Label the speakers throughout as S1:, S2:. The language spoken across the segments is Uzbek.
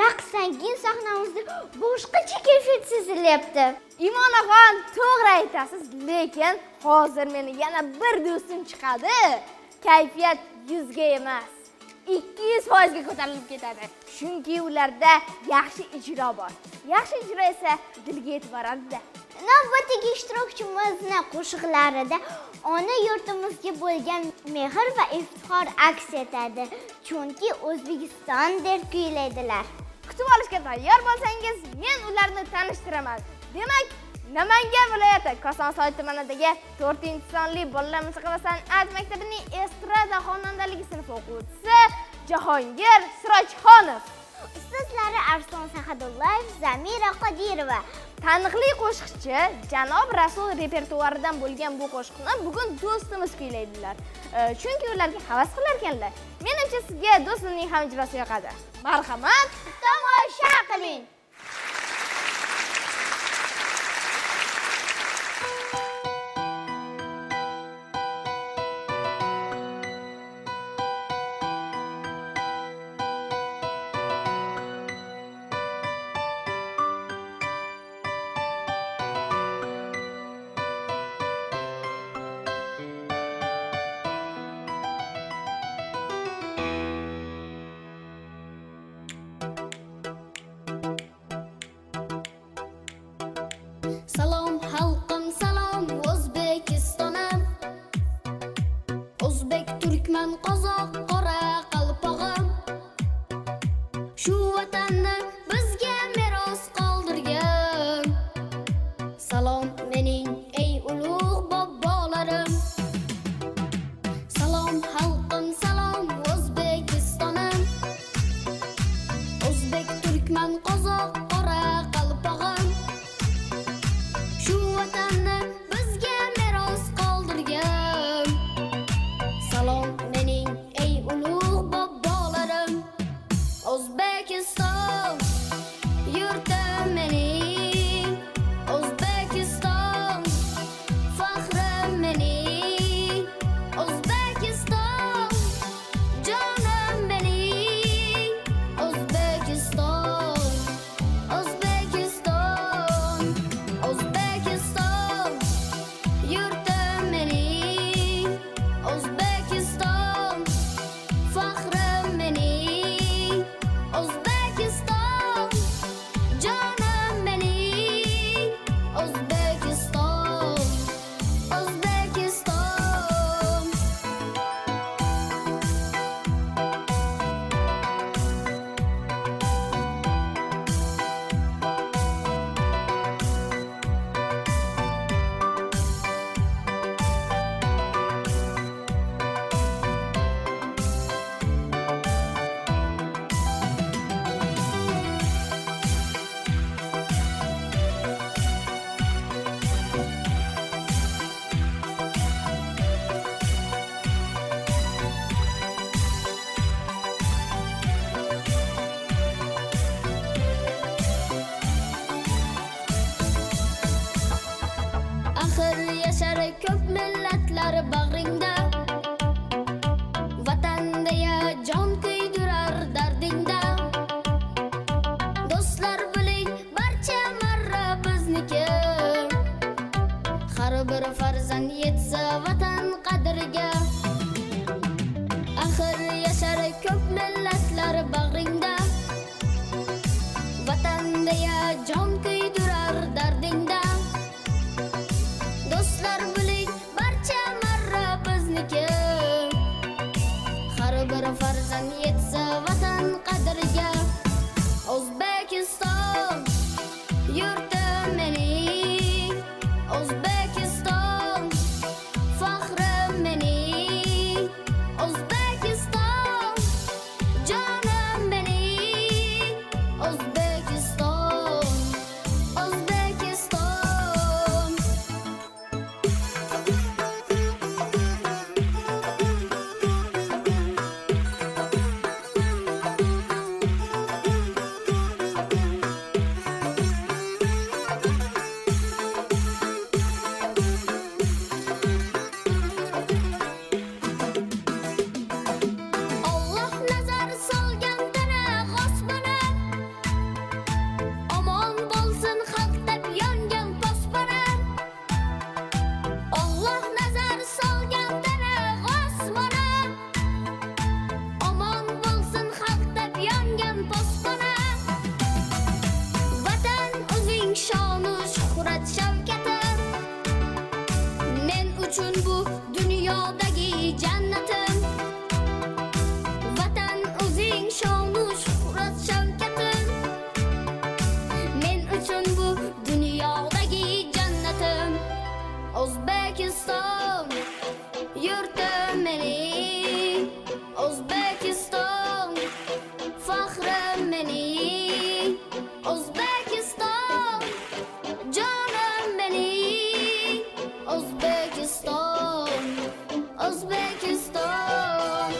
S1: raqsdan keyin sahnamizda boshqacha kayfiyat sezilyapti.
S2: Imonaxon, to'g'ri aytasiz, lekin hozir meni yana bir do'stim chiqadi. Kayfiyat 100 ga emas, 200% ga ko'tarilib ketadi. Chunki ularda yaxshi ijro bor. Yaxshi ijro esa dilga yetib boradi-da.
S1: Navbatdagi ishtirokchimizning qo'shiqlarida ona yurtimizga bo'lgan mehr va iftixor aks etadi. Chunki O'zbekiston deb kuylaydilar.
S2: Kutib olishga tayyor bo'lsangiz, men ularni tanishtiraman. Demak, Namangan viloyati Kosonsoy tumanidagi 4-sonli bolalar musiqa va san'at maktabining estrada xonandaligi sinfi o'quvchisi Jahongir Sirojxonov,
S1: Ustozlari Arslon Sahadullayev, Zamira Qodirova.
S2: Taniqli qo'shiqchi Janob Rasul repertuaridan bo'lgan bu qo'shiqni bugun do'stimiz kuylaydilar. Chunki ularga havas qilar ekanlar. Menimcha sizga do'stimning ham ijrosi yoqadi. Marhamat, tomosha qiling.
S3: Salom xalqim, salom O'zbekistonim. O'zbek, turkman, qozoq, qora qalpog'im. Shu vatanni bizga meros qoldirgan. Salom mening ey ulug' bobolarim. Salom xalqim, salom O'zbekistonim. O'zbek, turkman, qozoq, qora qalpog'im. Shu vatanni bizga meros qoldirgan. Salom mening ey jannatim vatan o'zing shonu shuhrat shavkatim men uchun bu dunyodagi jannatim O'zbekiston yurtim mening O'zbekiston faxrim mening O'zbekiston jonim mening O'zbekiston O'zbekiston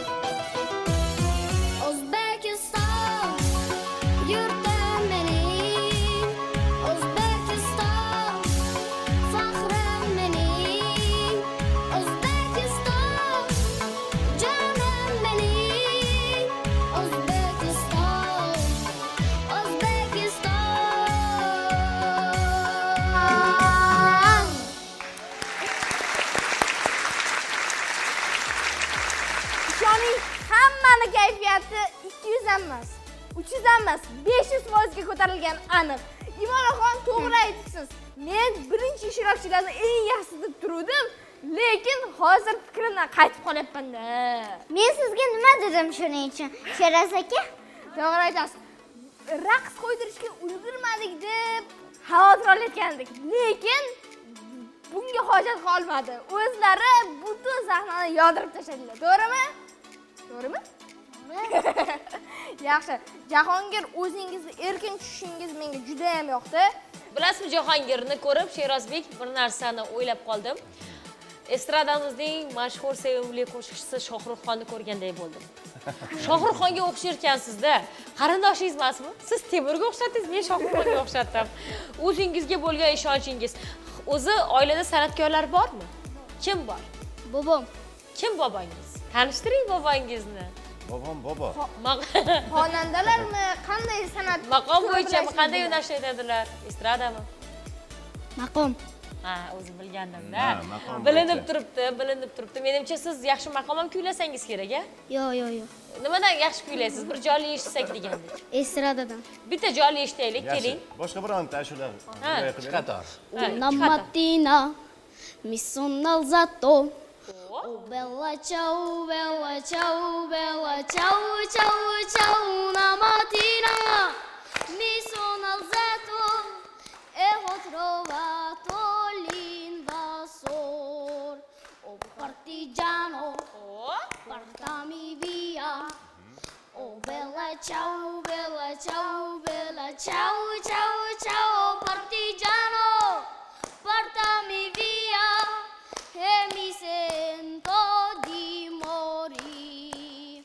S3: O'zbekiston yurtim mening O'zbekiston faxrim mening O'zbekiston jonim mening O'zbekiston
S2: Ishoning, hammani kayfiyati 200 emas, 300 emas, 500% ga ko'tarilgan aniq. Imonaxon, to'g'ri aytibsiz. Men birinchi ishtirokchilarni eng yaxshisi deb turdim, lekin hozir fikrimdan qaytib qolyapman-da.
S1: Men sizga nima dedim shuning uchun? Sheraz aka,
S2: To'g'ri aytasiz. Raqs qo'ydirishga ulgurmadik deb xavotir olayotgandik, lekin bunga hojat qolmadi. O'zlari butun sahnani yondirib tashladilar. To'g'rimi? To'g'rimi? Yaxshi. Jahongir, o'zingizni erkin tushishingiz menga juda ham yoqdi.
S4: Bilasizmi, Jahongirni ko'rib Sherozbek bir narsani o'ylab qoldim. Estradamizning mashhur sevimli qo'shiqchisi Shohruxxonni ko'rganday bo'ldim. Shohruxxonga o'xshayotgansizda. Qarindoshingiz emasmi? Siz Temurga o'xshatdingiz, men Shohruxxonga o'xshatdim. O'zingizga bo'lgan ishonchingiz. O'zi oilada san'atkorlar bormi? Kim bor?
S3: Bobom
S4: Kim bobongiz? Tanishtiring bobangizni.
S5: Bobom bobo.
S2: Xonandalarmi? Qanday san'at?
S4: Maqom bo'yicha qanday yo'nalishda aytadilar? Estradami?
S3: maqom
S4: Ha, o'zim bilgandim-da.
S5: Ha, maqom
S4: Bilinib
S5: bo'yicha.
S4: turibdi, bilinib turibdi. Menimcha siz yaxshi maqom ham kuylasangiz kerak-a?
S3: yo'q
S4: Nimadan yaxshi kuylaysiz? Bir jonli eshitsak degandik.
S3: estradadan
S4: Bitta jonli eshitaylik, keling.
S5: Boshqa bironta ashula
S4: Ha,
S5: qator.
S4: Ha,
S3: una mattina mi sono alzato oh bella ciao ciao una mattina mi sono alzato e ho trovato l'invasor oh partigiano portami via oh bella ciao partigiano portami via e mi sento di morire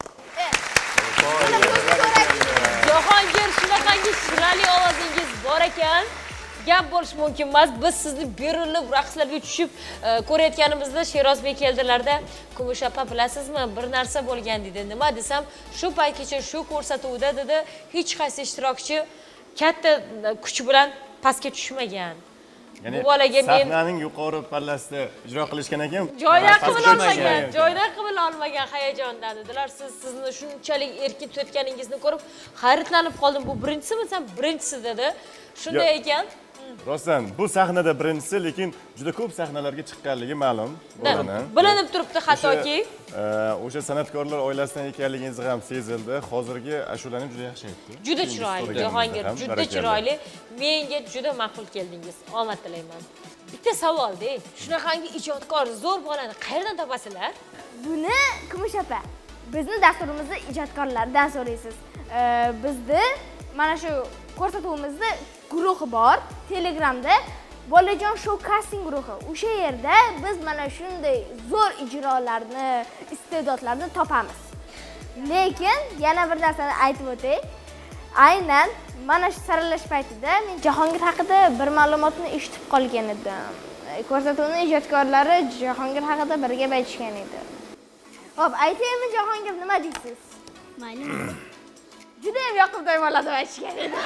S4: Jahongir, shunaqangi shirali ovozingiz bor ekan. Gap bo'lish mumkin emas. Biz sizni berilib raqslarga tushib ko'rayotganimizda Sherozbek keldilarda, Kumush opa bilasizmi, bir narsa bo'lgan dedi. Nima desam, shu paytgacha shu ko'rsatuvda dedi, hech qaysi ishtirokchi katta kuch bilan pastga tushmagan.
S5: Ya'ni
S4: Bu bolaga men
S5: sahnaning yuqori pallasida ijro qilishgan ekan.
S4: joydan
S5: pastga
S4: qibul olmagan,
S5: tushmagan.
S4: joydan qibul olmagan hayajondan dedilar. Sizni shunchalik erkin tutayotganingizni ko'rib hayratlanib qoldim. Bu birinchisi desam, birinchisi dedi. Shunday ekan,
S5: Rostdan, bu sahnada birinchisi, lekin juda ko'p sahnalarga chiqqanligi ma'lum. bo'lani.
S4: bilinib turibdi hattoki.
S5: O'sha san'atkorlar oilasidan ekanligingiz ham sezildi. Hozirgi ashulani juda yaxshi aytdi.
S4: Juda chiroyli, Jahongir, juda
S5: Barakalloh.
S4: chiroyli. Menga juda ma'qul keldingiz. Omad tilayman. Bitta savol-da, shunaqangi ijodkor zo'r bolani qayerdan topasizlar?
S2: Buni Kumush opa, bizni dasturimizda ijodkorlardan so'raysiz. Bizda mana shu ko'rsatuvimizda guruhi bor, Telegramda Bolajon show casting guruhi. O'sha yerda biz mana shunday zo'r ijrolarni, iste'dodlarni topamiz. Lekin yana bir narsani aytib o'tay. Aynan mana shu saralash paytida men Jahongir haqida bir ma'lumotni eshitib qolgan edim. Ko'rsatuvning ijodkorlari Jahongir haqida bir gap aytishgan edi. Xo'p, aytaymi Jahongir, nima deysiz?
S3: mayli
S2: Juda ham yoqib doymaladi aytishgan edi.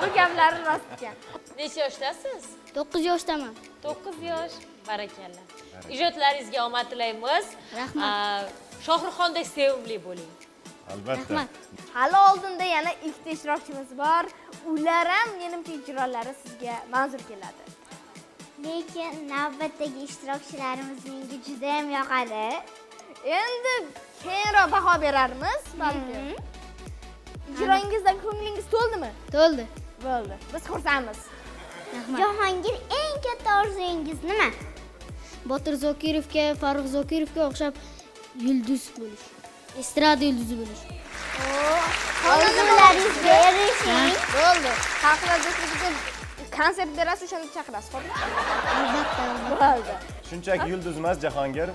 S2: Bu gaplari rost ekan.
S4: Necha yoshdasiz?
S3: 9 yoshdaman
S4: 9 yosh. Barakalla. Ijodlaringizga omad tilaymiz.
S3: Rahmat.
S4: Shohruxxondek sevimli bo'ling.
S5: Albatta.
S3: rahmat
S2: Hali oldinda yana ikkita ishtirokchimiz bor. Ular ham menimcha ijrolari sizga manzur keladi.
S1: Lekin navbatdagi ishtirokchilarimiz menga juda ham yoqadi.
S2: Endi keyinroq baho berarmiz, balki. Ijroingizdan ko'nglingiz to'ldimi?
S3: To'ldi.
S2: Bo'ldi. Biz xursandmiz.
S3: Rahmat.
S1: Jahongir, eng katta orzungiz nima?
S3: Botir Zokirovga, Farruh Zokirovga o'xshab yulduz bo'lish. Estrada yulduzi bo'lish.
S1: Orzularingizga erishing.
S2: Bo'ldi. Xalqlar do'stligiga konsert berasiz, o'shanda chaqirasiz, xo'pmi?
S3: Albatta.
S2: Bo'ldi.
S5: Shunchaki yulduz emas Jahongir,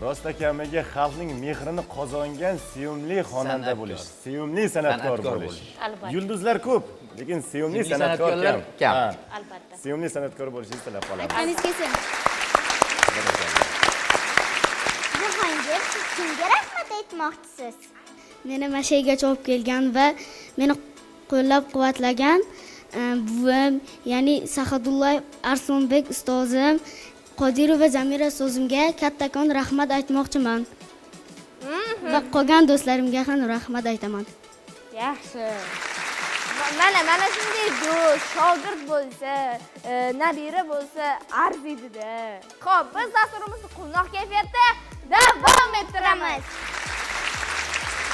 S5: rostakamiga xalqning mehrini qozongan sevimli xonanda bo'lish, sevimli san'atkor bo'lish.
S4: Albatta.
S5: Yulduzlar ko'p, lekin sevimli san'atkor kam. Ha,
S4: Albatta.
S5: sevimli san'atkor bo'lishingizni tilab qolamiz.
S3: Aytganingiz kelsin.
S1: Jahongir, siz kimga rahmat aytmoqchisiz?
S3: Meni mashinaga olib kelgan va meni qo'llab-quvvatlagan buvim, ya'ni Sahadullayev Arslonbek ustozim, Qodirova Zamira ustozimga kattakon rahmat aytmoqchiman. Va qolgan do'stlarimga ham rahmat aytaman.
S2: Yaxshi. Mana shunday do'st, shogird bo'lsa, nabira bo'lsa arziydi-da. Xo'p, biz dasturimizni quvnoq kayfiyatda davom ettiramiz.